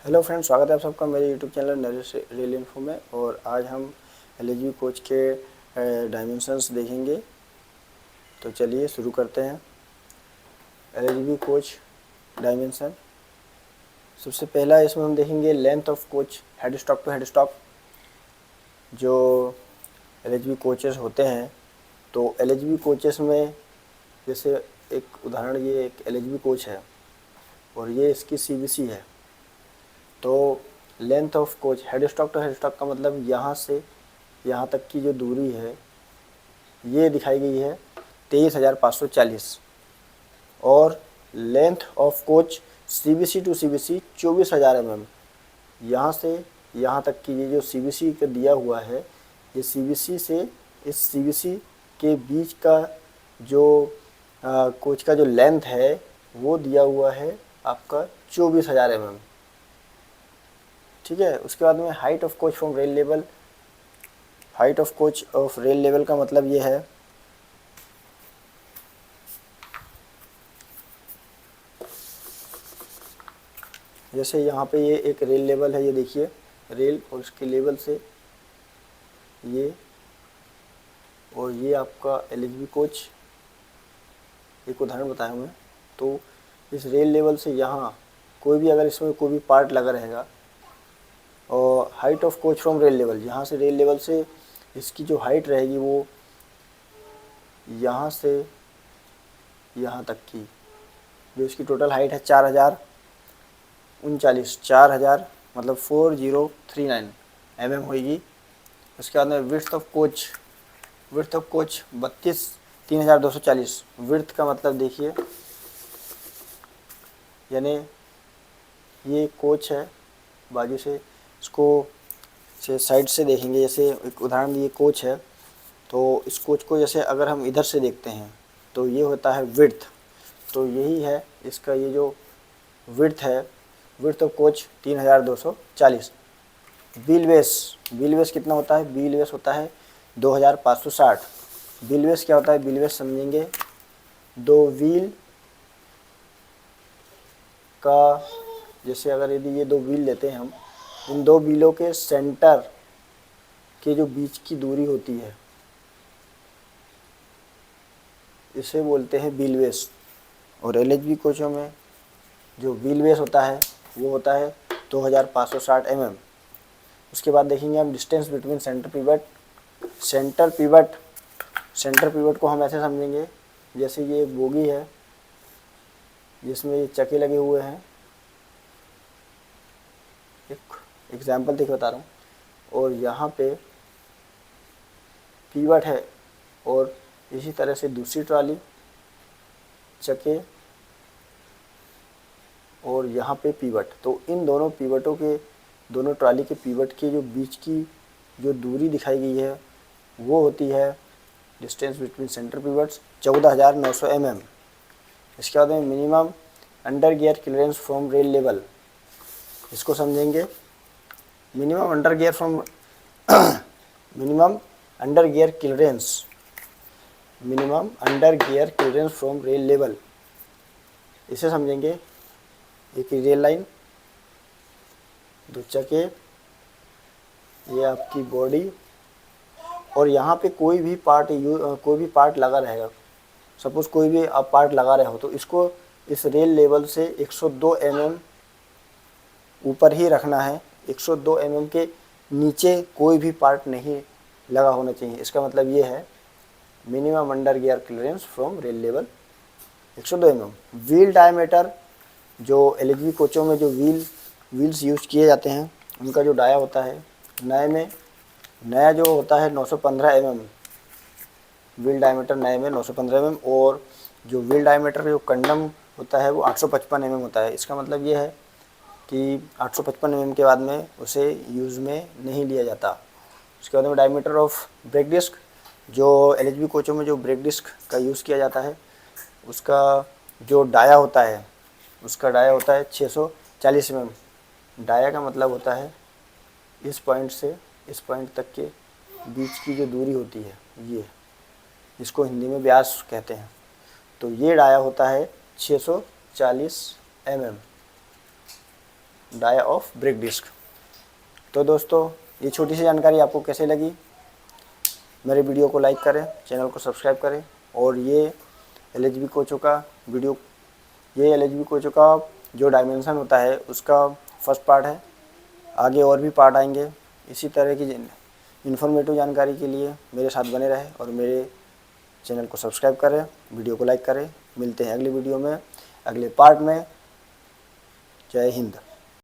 Hello friends, स्वागत है आप सबका मेरे YouTube channel Naresh rail info में। और आज हम एलएचबी कोच के डायमेंशंस देखेंगे। तो चलिए शुरू करते हैं। एलएचबी कोच डायमेंशन, सबसे पहला इसमें हम देखेंगे length of coach head stop to head stop. जो एलएचबी कोचेस होते हैं, तो एलएचबी कोचेस में जैसे एक उदाहरण, ये एक एलएचबी कोच है और ये इसकी सीबीसी है। तो length of coach head stock to head stock का मतलब यहाँ से यहाँ तक की जो दूरी है ये दिखाई गई है 23,540। और length of coach CBC to CBC 24,000 mm। यहाँ से यहाँ तक की ये जो सीबीसी का दिया हुआ है, ये सीबीसी से इस सीबीसी के बीच का जो कोच का जो लेंथ है वो दिया हुआ है आपका 24,000 mm। ठीक है। उसके बाद में height of coach from rail level. Height of coach of rail level का मतलब ये है जैसे यहाँ पे ये एक रेल लेवल है, ये देखिए रेल और उसके लेवल से ये, और ये आपका एलएचबी कोच, एक उदाहरण बताया मैं। तो इस रेल लेवल से यहाँ कोई भी, अगर इसमें कोई भी पार्ट लगा रहेगा, और height of coach from rail level, यहाँ से रेल लेवल से इसकी जो हाइट रहेगी वो यहाँ से यहाँ तक की, जो इसकी टोटल हाइट है 4,039, मतलब 4039 mm होगी। उसके बाद में width of coach, width of coach 32,3,240। Width का मतलब देखिए, यानी ये कोच है, बाजू से इसको से साइड से देखेंगे। जैसे एक उदाहरण, ये कोच है, तो इस कोच को जैसे अगर हम इधर से देखते हैं तो ये होता है विड्थ। तो यही है इसका, ये जो विड्थ है, width of coach 3,240। Wheel base, wheel base कितना होता है? व्हील बेस होता है 2,560। व्हील बेस क्या होता है? व्हील बेस समझेंगे, दो व्हील का, जैसे अगर यदि ये दो व्हील लेते हैं हम, इन दो व्हीलों के सेंटर के जो बीच की दूरी होती है इसे बोलते हैं व्हील बेस। और एलएचबी कोचों में जो व्हील बेस होता है वो होता है 2,560 mm। उसके बाद देखेंगे हम distance between centre pivot. Centre pivot, centre pivot को हम ऐसे समझेंगे, जैसे ये एक बोगी है जिसमें ये चक्के लगे हुए हैं, एक एग्जाम्पल देख बता रहा हूँ, और यहाँ पे पिवट है, और इसी तरह से दूसरी ट्राली, चक्के, और यहाँ पे पिवट। तो इन दोनों पिवटों के, दोनों ट्राली के पिवट के जो बीच की जो दूरी दिखाई गई है वो होती है distance between centre pivots 14,900 mm। इसके बाद में minimum under gear clearance from rail level, इसको समझेंगे। Minimum under gear from minimum under gear clearance, minimum under gear clearance from rail level, इसे समझेंगे। एक रेल लाइन, दो चक्के, ये आपकी बॉडी, और यहाँ पे कोई भी पार्ट लगा रहेगा। सपोज कोई भी आप पार्ट लगा रहे हो तो इसको इस रेल लेवल से 102 mm ऊपर ही रखना है। 102 mm के नीचे कोई भी पार्ट नहीं लगा होना चाहिए। इसका मतलब ये है minimum under gear clearance from rail level 102 mm। Wheel diameter, जो एलएचबी कोचों में जो व्हील्स यूज किए जाते हैं उनका जो डाया होता है, नया जो होता है 915 mm। व्हील डायमीटर नए में 915 mm, और जो व्हील डायमीटर जो कंडम होता है वो 855 mm होता है। इसका मतलब ये है कि 855 mm के बाद में उसे यूज़ में नहीं लिया जाता। उसके बाद में डायमीटर ऑफ ब्रेक डिस्क, जो एलएचबी कोचों में जो ब्रेक डिस्क का यूज़ किया जाता है उसका जो डाया होता है, उसका डाया होता है 640 mm। डाया का मतलब होता है इस पॉइंट से इस पॉइंट तक के बीच की जो दूरी होती है, ये, इसको हिंदी में व्यास कहते हैं। तो ये डाया होता है 640 mm। Dia of brake disc. तो दोस्तों ये छोटी सी जानकारी आपको कैसे लगी? मेरे वीडियो को लाइक करें, चैनल को सब्सक्राइब करें। और ये एलएचबी कोचों का वीडियो, ये एलएचबी कोचों का जो डायमेंशन होता है उसका फर्स्ट पार्ट है। आगे और भी पार्ट आएंगे। इसी तरह की इन्फॉर्मेटिव जानकारी के लिए मेरे साथ बने रहें और मेरे चैनल को सब्सक्राइब करें, वीडियो को लाइक करें। मिलते हैं अगली वीडियो में, अगले पार्ट में। जय हिंद।